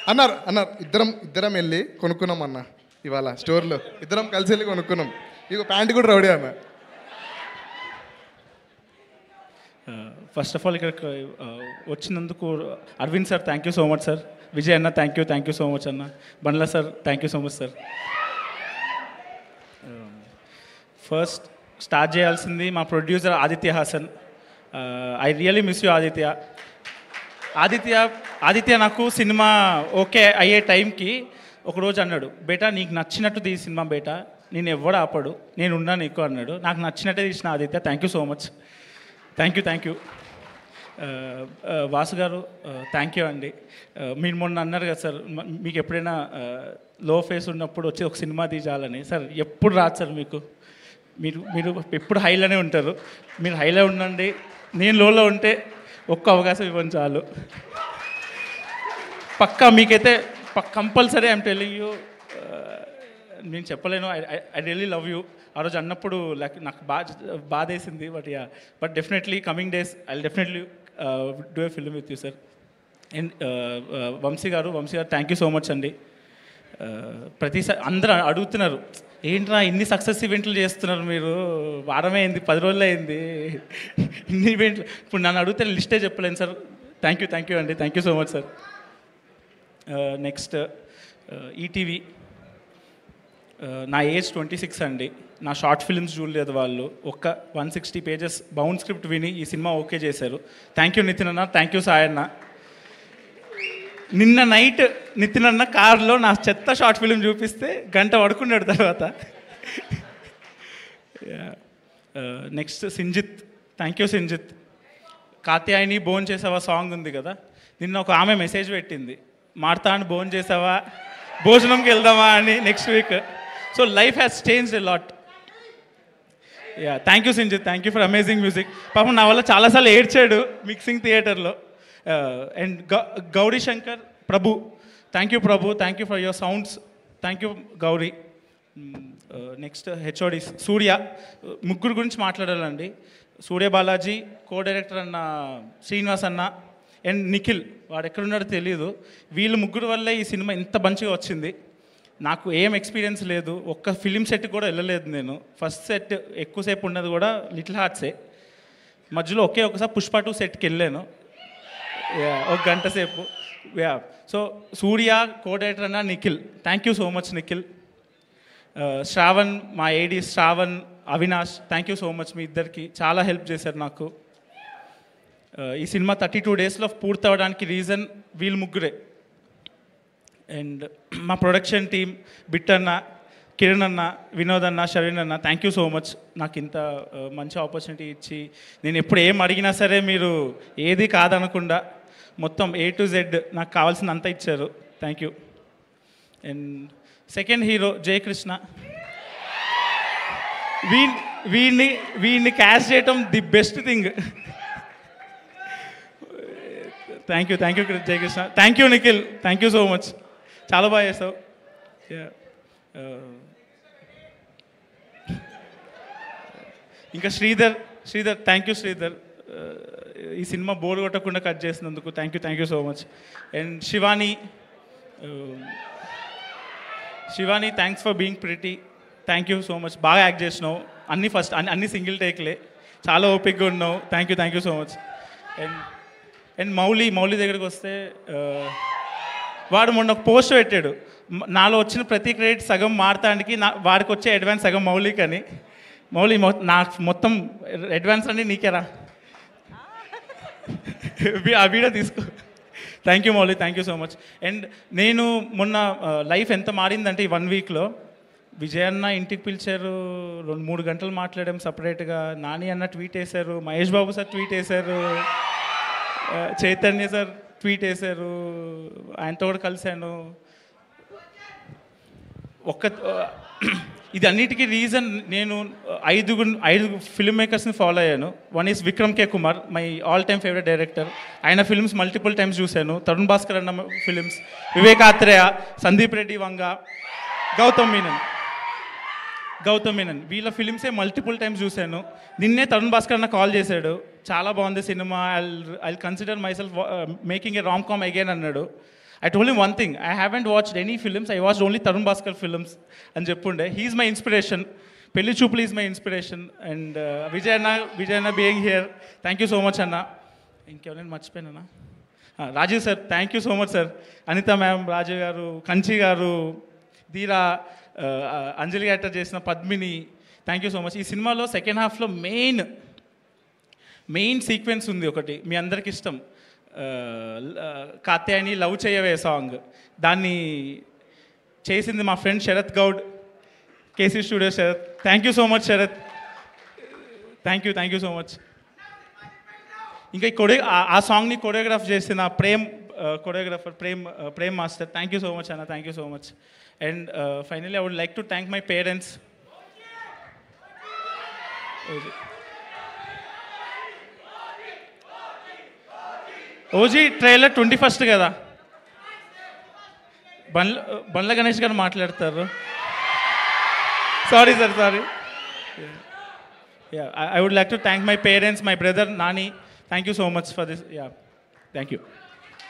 అన్నారు అన్నారు ఇద్దరం వెళ్ళి కొనుక్కున్నాం అన్న. ఇవాళ స్టోర్లో ఇద్దరం కలిసి వెళ్ళి కొనుక్కున్నాం. ఇక ప్యాంట్ కూడా రౌడీ అన్న. ఫస్ట్ ఆఫ్ ఆల్ ఇక్కడికి వచ్చినందుకు Arvind sir thank you so much sir. Vijay అన్న థ్యాంక్ యూ సో మచ్ అన్న. Bandla sir thank you so much sir. First start చేయాల్సింది మా producer Aditya Hasan. I really miss you Aditya. Aditya నాకు సినిమా ఓకే అయ్యే టైంకి ఒకరోజు అన్నాడు, బేటా నీకు నచ్చినట్టు తీ సినిమా బేటా, నేను ఎవడు ఆపడు, నేను ఉన్నా నీకు అన్నాడు. నాకు నచ్చినట్టే తీసిన Aditya. Thank you so much. Thank you. Vasu గారు థ్యాంక్ యూ అండి. మీరు మొన్న అన్నారు కదా సార్, మీకు ఎప్పుడైనా లో ఫేస్ ఉన్నప్పుడు వచ్చి ఒక సినిమా తీయాలని. సార్ ఎప్పుడు రాదు సార్ మీకు, మీరు ఎప్పుడు హైలోనే ఉంటారు. మీరు హైలో ఉండండి, నేను లోలో ఉంటే ఒక్క అవకాశం ఇవ్వండి చాలు. పక్కా మీకైతే కంపల్సరీ ఐఎమ్ టెల్లింగ్ యూ. నేను చెప్పలేను. I really love you. ఆ రోజు అన్నప్పుడు నాకు బాధ వేసింది. But definitely coming days I definitely do a film with you sir. And Vamsi గారు థ్యాంక్ యూ సో మచ్ అండి. ప్రతిసారి అందరూ అడుగుతున్నారు, ఏంట్రా ఇన్ని సక్సెస్ ఈవెంట్లు చేస్తున్నారు మీరు, వారమే అయింది 10 రోజులు అయింది ఇన్ని ఈవెంట్లు. ఇప్పుడు నన్ను అడిగితే లిస్టే చెప్పలేను సార్. థ్యాంక్ యూ అండి. Thank you so much sir. Next ETV. నా ఏజ్ 26 అండి. నా షార్ట్ ఫిల్మ్స్ చూడలేదు వాళ్ళు. ఒక్క 160 పేజెస్ బౌండ్ స్క్రిప్ట్ విని ఈ సినిమా ఓకే చేశారు. థ్యాంక్ యూ నితిన్ అన్న, థ్యాంక్ యూ సాయి అన్న. నిన్న నైట్ నితిన్ అన్న కార్లో నా చెత్త షార్ట్ ఫిల్మ్ చూపిస్తే గంట పడుకున్నాడు తర్వాత. Next Sinjith. Thank you Sinjith. Katyayani phone చేసావా సాంగ్ ఉంది కదా, నిన్న ఒక ఆమె మెసేజ్ పెట్టింది, మాడతా అని భోన్ చేసావా, భోజనంకి వెళ్దామా అని next week. So life has changed a lot. Thank you Sinjith. Thank you for amazing music. పాపం నా వల్ల చాలాసార్లు ఏడ్చాడు మిక్సింగ్ థియేటర్లో. And Gowri Shankar Prabhu. Thank you Prabhu. Thank you for your sounds. Thank you Gowri. Next HOD Surya. ముగ్గురు గురించి మాట్లాడాలండి. సూర్య బాలాజీ, కో డైరెక్టర్ అన్న శ్రీనివాస్ అన్న, అండ్ నిఖిల్, వాడు ఎక్కడున్నాడో తెలియదు. వీళ్ళు ముగ్గురు వల్లే ఈ సినిమా ఇంత మంచిగా వచ్చింది. నాకు ఏం ఎక్స్పీరియన్స్ లేదు, ఒక్క ఫిలిం సెట్కి కూడా వెళ్ళలేదు నేను. ఫస్ట్ సెట్ ఎక్కువసేపు ఉన్నది కూడా లిటిల్ హార్ట్సే. మధ్యలో ఒకసారి పుష్ప 2 సెట్కి వెళ్ళాను, ఒక గంట సేపు. సో సూర్య, కో డైరెక్టర్ అన్న Nikhil, thank you so much Nikhil. Shravan, మా AD Shravan, Avinash, thank you so much. మీ ఇద్దరికి చాలా హెల్ప్ చేశారు నాకు. ఈ సినిమా 32 డేస్లో పూర్తి అవ్వడానికి రీజన్ వీళ్ళు ముగ్గురే. అండ్ మా ప్రొడక్షన్ టీం బిట్టన్న, కిరణ్ అన్న, వినోద్ అన్న, షరీన్ అన్న, థ్యాంక్ యూ సో మచ్. నాకు ఇంత మంచి ఆపర్చునిటీ ఇచ్చి, నేను ఎప్పుడు ఏం అడిగినా సరే మీరు ఏది కాదనకుండా మొత్తం A to Z నాకు కావాల్సినంత ఇచ్చారు. Thank you. And second hero Jayakrishna. వీడిని క్యాష్ చేయటం the best thing. Thank you Jayakrishna. Thank you Nikhil. Thank you so much. చాలా బాగా చేస్తావు. ఇంకా శ్రీధర్, థ్యాంక్ యూ శ్రీధర్. ఈ సినిమా బోర్ కొట్టకుండా కట్ చేసినందుకు thank you so much. And Shivani, thanks for being pretty. Thank you so much. బాగా యాక్ట్ చేసినావు. అన్ని సింగిల్ టేక్లే, చాలా ఓపిక్గా ఉన్నావు. Thank you so much. And Mouli దగ్గరికి వస్తే, వాడు మొన్న ఒక పోస్ట్ పెట్టాడు, నాలో వచ్చిన ప్రతి క్రెడిట్ సగం మాడతానికి, వాడికి వచ్చే అడ్వాన్స్ సగం మౌలిక్ అని. మౌలి నాకు మొత్తం అడ్వాన్స్ అన్నీ నీకేరా, ఆ వీడియో తీసుకో. Thank you Mouli. Thank you so much. And నేను మొన్న లైఫ్ ఎంత మారిందంటే ఈ 1 వీక్లో, విజయ్ అన్న ఇంటికి పిలిచారు, 2-3 గంటలు మాట్లాడాం సపరేట్గా. నాని అన్న ట్వీట్ వేశారు, మహేష్ బాబు సార్ ట్వీట్ వేశారు, చైతన్య సార్ ట్వీట్ వేశారు, ఆయనతో కూడా కలిశాను. ఇది అన్నిటికీ రీజన్, నేను 5 ఫిల్మ్ మేకర్స్ని ఫాలో అయ్యాను. One is Vikram K Kumar, my all time favourite director. ఆయన ఫిల్మ్స్ మల్టిపుల్ టైమ్స్ చూశాను. తరుణ్ భాస్కర్ అన్న ఫిల్మ్స్, వివేక్ ఆత్రేయ, సందీప్ రెడ్డి వంగ, గౌతమ్ మీనన్, వీళ్ళ ఫిలిమ్సే మల్టిపుల్ టైమ్స్ చూశాను. నిన్నే తరుణ్ భాస్కర్ అన్న కాల్ చేశాడు, చాలా బాగుంది సినిమా, I consider myself making a rom com again అన్నాడు. I told him one thing, I haven't watched any films, I watched only Tarun Bhaskar films అని చెప్పుండే. He's my inspiration. Pelli Choopulu is my inspiration. And Vijay Anna being here, thank you so much అన్న. ఇంకెవరైనా మర్చిపోయినా? Rajeev sir, thank you so much sir. Anitha ma'am, Rajeev గారు, కంచి గారు, Dheera, Anjali actor చేసిన Padmini, thank you so much. ఈ సినిమాలో second హాఫ్లో మెయిన్ సీక్వెన్స్ ఉంది ఒకటి, మీ అందరికి ఇష్టం, కాత్యాయని లవ్ చేయవే సాంగ్. దాన్ని చేసింది మా friend Sarath Goud, KC studio Sarath. Thank you so much Sarath, thank you so much. ఇంకా ఆ సాంగ్ని కొరియోగ్రాఫ్ చేసిన choreographer Prem master, thank you so much అన్న, thank you so much. And finally I would like to thank my parents. OG trailer 21st కదా, బండ్ల గణేష్ గారు మాట్లాడతారు. Sorry sir, sorry. I would like to thank my parents, my brother Nani. Thank you so much for this. Yeah, thank you.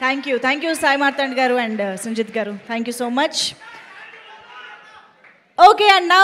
Thank you, Sai Martand garu and Sanjit garu. Thank you so much. Okay, and now